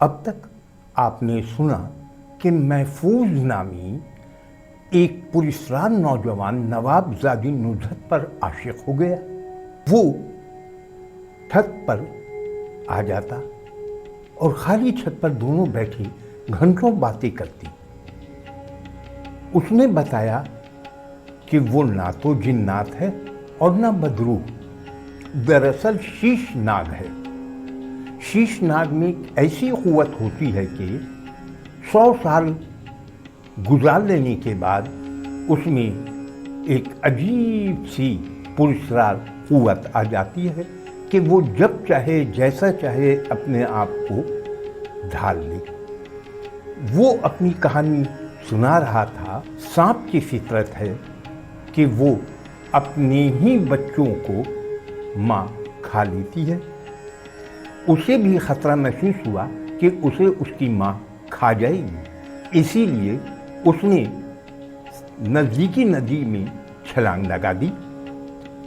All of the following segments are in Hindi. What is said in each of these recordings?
अब तक आपने सुना कि महफूज नामी एक पुलिसरार नौजवान नवाबजादी नुसरत पर आशिक हो गया। वो छत पर आ जाता और खाली छत पर दोनों बैठी घंटों बातें करती। उसने बताया कि वो ना तो जिन्नात है और ना बदरूह, दरअसल शीशनाग है। शीशनाग में ऐसी क़ुव्वत होती है कि 100 साल गुजार लेने के बाद उसमें एक अजीब सी पुरस्रार क़ुव्वत आ जाती है कि वो जब चाहे जैसा चाहे अपने आप को ढाल ले। वो अपनी कहानी सुना रहा था। सांप की फितरत है कि वो अपने ही बच्चों को माँ खा लेती है। उसे भी खतरा महसूस हुआ कि उसे उसकी माँ खा जाएगी, इसीलिए उसने नज़दीकी नदी में छलांग लगा दी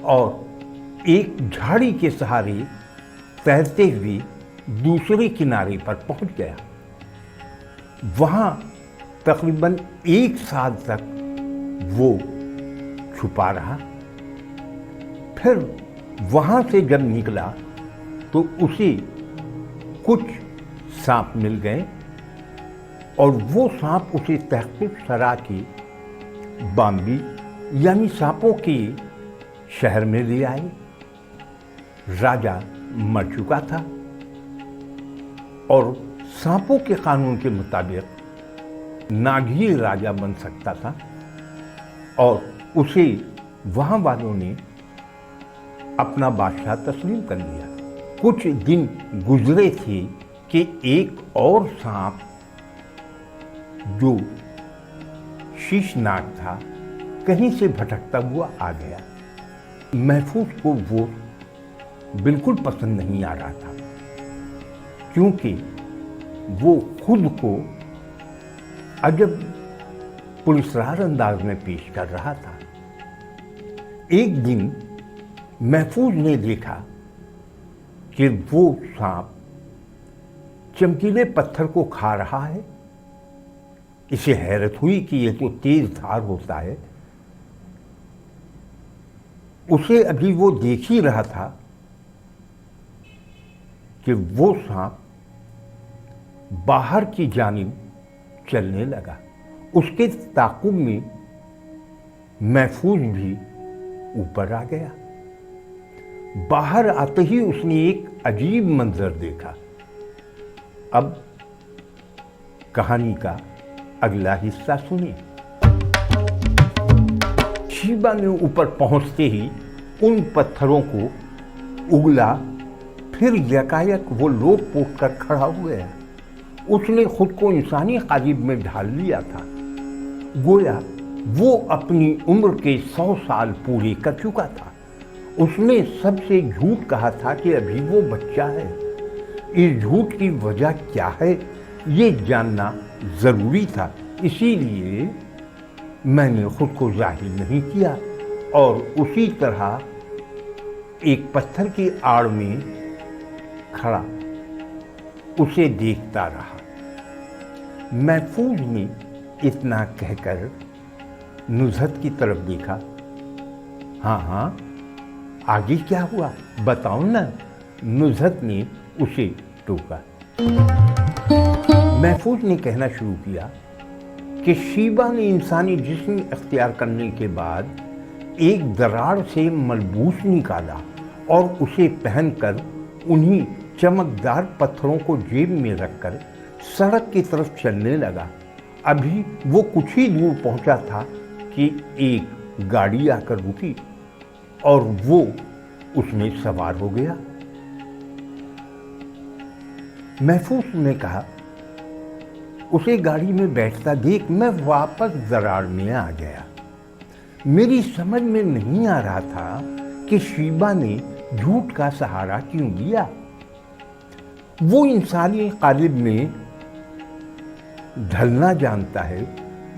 और एक झाड़ी के सहारे तैरते हुए दूसरे किनारे पर पहुंच गया। वहाँ तकरीबन 1 साल तक वो छुपा रहा। फिर वहाँ से जब निकला तो उसे कुछ सांप मिल गए और वो सांप उसे तहक़ीक़ सरा के बाम्बी यानी सांपों के शहर में ले आए। राजा मर चुका था और सांपों के कानून के मुताबिक नाग ही राजा बन सकता था और उसे वहाँ वालों ने अपना बादशाह तस्लीम कर लिया। कुछ दिन गुजरे थे कि एक और सांप जो शीशनाग था कहीं से भटकता हुआ आ गया। महफूज को वो बिल्कुल पसंद नहीं आ रहा था, क्योंकि वो खुद को अजब पुलिसरार अंदाज में पेश कर रहा था। एक दिन महफूज ने देखा कि वो सांप चमकीले पत्थर को खा रहा है। इसे हैरत हुई कि ये तो तेज धार होता है। उसे अभी वो देख ही रहा था कि वो सांप बाहर की जानिब चलने लगा। उसके ताक़ुब में महफूज भी ऊपर आ गया। बाहर आते ही उसने एक अजीब मंजर देखा। अब कहानी का अगला हिस्सा सुनिए। शीबा ने ऊपर पहुंचते ही उन पत्थरों को उगला, फिर यकायक वो लोट पोट कर खड़ा हो गया। उसने खुद को इंसानी कालिब में ढाल लिया था। गोया वो अपनी उम्र के 100 साल पूरे कर चुका था। उसने सबसे झूठ कहा था कि अभी वो बच्चा है। इस झूठ की वजह क्या है ये जानना ज़रूरी था, इसीलिए मैंने खुद को जाहिर नहीं किया और उसी तरह एक पत्थर की आड़ में खड़ा उसे देखता रहा। महफूज ने इतना कहकर नुसरत की तरफ देखा। हाँ, आगे क्या हुआ बताओ ना, नुसरत ने उसे टोका। महफूज ने कहना शुरू किया कि शीबा ने इंसानी जिस्म अख्तियार करने के बाद एक दरार से मलबूस निकाला और उसे पहनकर उन्हीं चमकदार पत्थरों को जेब में रखकर सड़क की तरफ चलने लगा। अभी वो कुछ ही दूर पहुंचा था कि एक गाड़ी आकर रुकी और वो उसमें सवार हो गया। महफूज ने कहा, उसे गाड़ी में बैठता देख मैं वापस दरार में आ गया। मेरी समझ में नहीं आ रहा था कि शीबा ने झूठ का सहारा क्यों लिया। वो इंसानी कालिब में ढलना जानता है,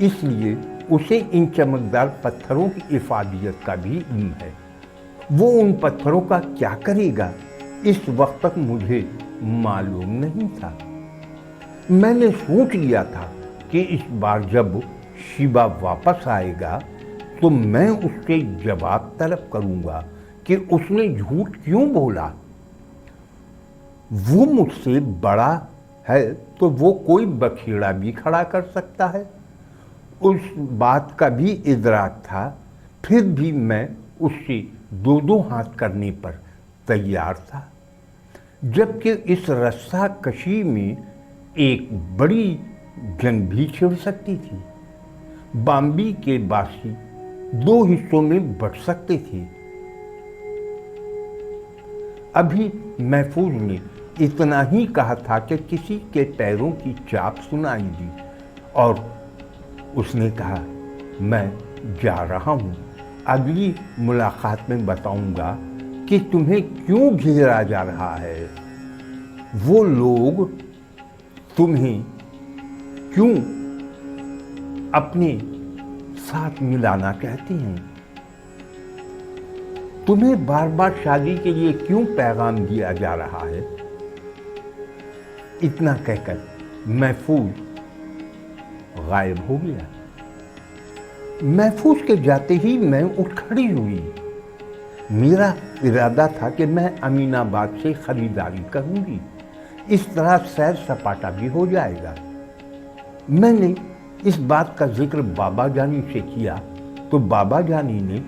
इसलिए उसे इन चमकदार पत्थरों की हिफाजत का भी इल्म है। वो उन पत्थरों का क्या करेगा इस वक्त तक मुझे मालूम नहीं था। मैंने सोच लिया था कि इस बार जब शिवा वापस आएगा तो मैं उससे जवाब तलब करूंगा कि उसने झूठ क्यों बोला। वो मुझसे बड़ा है तो वो कोई बखेड़ा भी खड़ा कर सकता है। उस बात का भी इदराक था, फिर भी मैं उससे दो दो हाथ करने पर तैयार था। जबकि इस रस्सा कशी में एक बड़ी जंग भी छिड़ सकती थी। बाम्बी के बासी दो हिस्सों में बंट सकते थे। अभी महफूज ने इतना ही कहा था कि किसी के पैरों की चाप सुनाई दी और उसने कहा, मैं जा रहा हूं, अगली मुलाकात में बताऊंगा कि तुम्हें क्यों घेरा जा रहा है, वो लोग तुम्हें क्यों अपने साथ मिलाना कहते हैं, तुम्हें बार बार शादी के लिए क्यों पैगाम दिया जा रहा है। इतना कहकर महफूज गायब हो गया। महफूज के जाते ही मैं उठ खड़ी हुई। मेरा इरादा था कि मैं अमीनाबाद से खरीदारी करूंगी, इस तरह सैर सपाटा भी हो जाएगा। मैंने इस बात का जिक्र बाबा जानी से किया तो बाबा जानी ने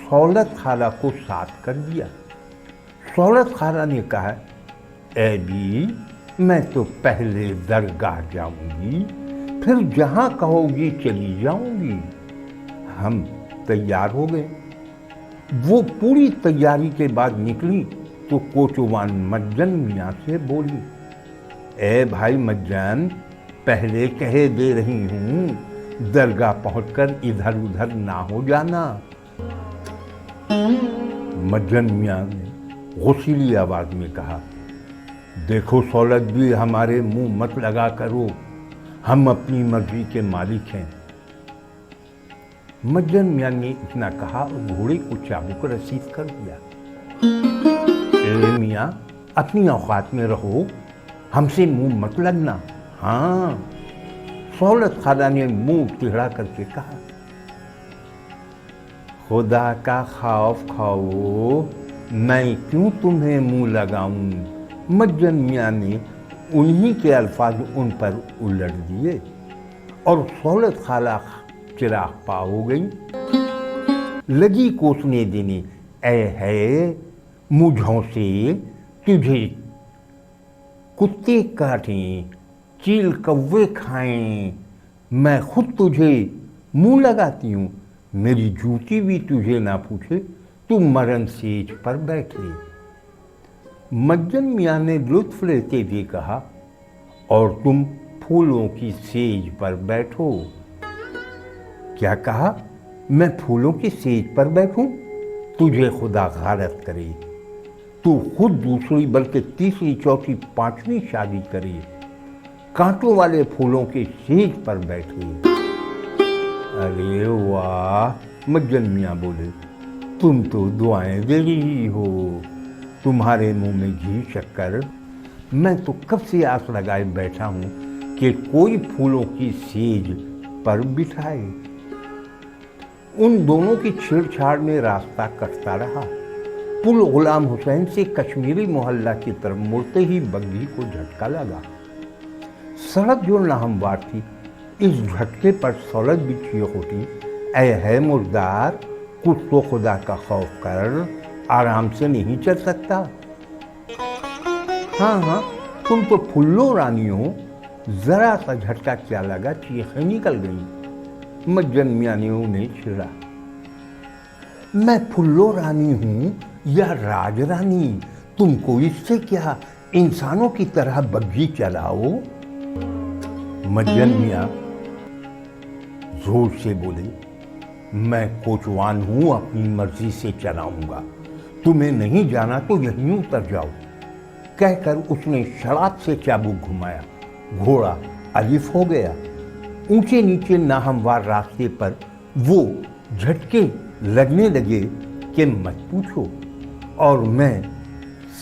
सौलत खाला को साथ कर दिया। सौलत खाला ने कहा, ऐबी मैं तो पहले दरगाह जाऊंगी, फिर जहां कहोगी चली जाऊंगी। हम तैयार हो गए। वो पूरी तैयारी के बाद निकली तो कोचवान मज्जन मियाँ से बोली, ए भाई मज्जन, पहले कहे दे रही हूं, दरगाह पहुंचकर इधर उधर ना हो जाना। मज्जन मियाँ ने गौसीली आवाज में कहा, देखो सौलत भी, हमारे मुंह मत लगा करो, हम अपनी मर्जी के मालिक हैं। मज्जन मियाँ ने इतना कहा और घोड़े को चाबुक रसीद कर दिया। ए मियाँ, अपनी औकात में रहो, हमसे मुंह मत लगना। हाँ, सौलत खाला ने मुंह टेढ़ा करके कहा। खुदा का खौफ खाओ, मैं क्यों तुम्हें मुंह लगाऊं। मज्जन मियाँ ने उन्हीं के अल्फाज उन पर उलट दिए और सौलत खाला चिराग पा हो गई। लगी कोसने देने, ऐ है मुझों से तुझे कुत्ते काटें, चील कौवे खाएं, मैं खुद तुझे मुंह लगाती हूँ, मेरी जूती भी तुझे ना पूछे, तू मरण सेज पर बैठे। मज्जन मियाँ ने लुत्फ लेते हुए कहा, और तुम फूलों की सेज पर बैठो। क्या कहा, मैं फूलों की सेज पर बैठूं? तुझे खुदा गारत करे, तू खुद दूसरी बल्कि तीसरी चौथी पांचवी शादी करे, कांटों वाले फूलों के सेज पर बैठे। अरे वाह, मज्जन मियाँ बोले, तुम तो दुआएं दे रही हो, तुम्हारे मुंह में घी शक्कर। मैं तो कब से आस लगाए बैठा हूं कि कोई फूलों की सेज पर बिठाए। उन दोनों की छेड़छाड़ में रास्ता कटता रहा। पुल गुलाम हुसैन से कश्मीरी मोहल्ला की तरफ मुड़ते ही बग्घी को झटका लगा। सड़क जो नाहमवार थी, इस झटके पर सौलत भी चीख उठी, ऐ है मुर्दार, कुछ तो खुदा का खौफ कर, आराम से नहीं चल सकता। हाँ हाँ, तुम तो फुल्लो रानी हो, जरा सा झटका क्या लगा, चीखें निकल गई। मज्जन मियाँ ने उन्हें छेड़ा। मैं फुल्लो रानी हूं या राज रानी, तुमको इससे क्या, इंसानों की तरह बग्घी चलाओ। मज्जन मियाँ जोर से बोले, मैं कोचवान हूं, अपनी मर्जी से चलाऊंगा, तुम्हें नहीं जाना तो यहीं उतर जाओ। कहकर उसने शराब से चाबुक घुमाया। घोड़ा अलिफ हो गया। ऊंचे नीचे नाहमवार रास्ते पर वो झटके लगने लगे कि मत पूछो, और मैं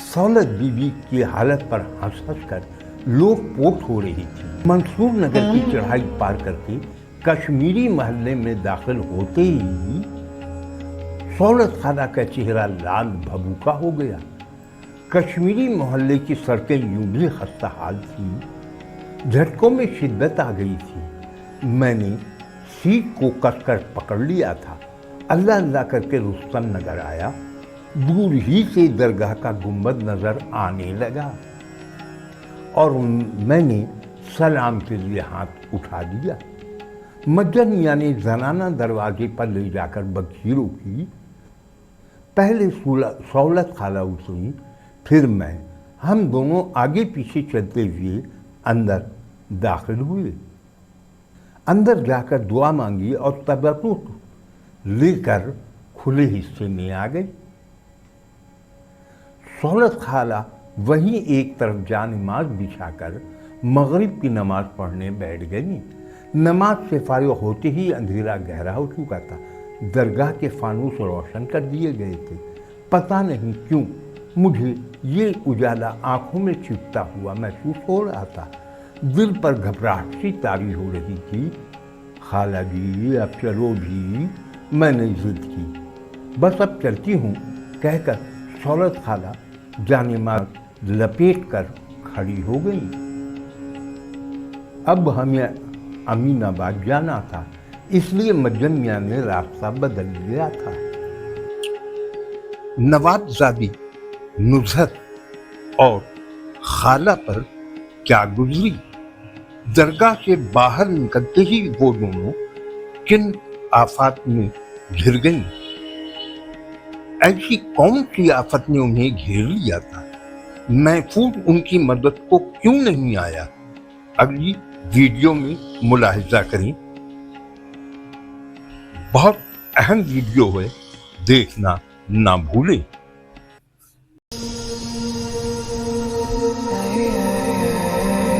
सौलत बीबी की हालत पर हंस हंस कर लोटपोट हो रही थी। मंसूर नगर की चढ़ाई पार करके कश्मीरी मोहल्ले में दाखिल होते ही सौलत खाना का चेहरा लाल भभूका हो गया। कश्मीरी मोहल्ले की सड़कें यूं भी खस्ता हाल थी, झटकों में शिद्दत आ गई थी। मैंने सीट को कसकर पकड़ लिया था। अल्लाह अल्लाह करके रुस्तम नजर आया। दूर ही से दरगाह का गुंबद नजर आने लगा और मैंने सलाम के लिए हाथ उठा दिया। मज्जन मियाँ ने जनाना दरवाजे पर ले जाकर बखीर की। पहले सौलत खाला उतरी, फिर मैं। हम दोनों आगे पीछे चलते हुए अंदर दाखिल हुए। अंदर जाकर दुआ मांगी और तबरुक लेकर खुले हिस्से में आ गई। सौलत खाला वहीं एक तरफ जानिमाज बिछाकर मगरिब की नमाज पढ़ने बैठ गई। नमाज से फारिग होते ही अंधेरा गहरा हो चुका था। दरगाह के फानूस रोशन कर दिए गए थे। पता नहीं क्यों मुझे ये उजाला आंखों में छिपता हुआ महसूस हो रहा था। दिल पर घबराहट सी तारी हो रही थी। खाला जी अब चलो जी, मैंने जिद की। बस अब चलती हूँ कहकर सौलत खाला जानिमाज लपेट कर खड़ी हो गई। अब हमें अमीनाबाद जाना था, इसलिए मज्जन मियाँ ने रास्ता बदल लिया था। नवाबजादी, नुज़हत और खाला पर क्या गुजरी। दरगाह से बाहर निकलते ही वो दोनों किन आफत में घिर गईं। ऐसी कौन सी आफत ने उन्हें घेर लिया था? महफूज उनकी मदद को क्यों नहीं आया? अगली वीडियो में मुलाहिजा करें। बहुत अहम वीडियो है, देखना ना भूलें।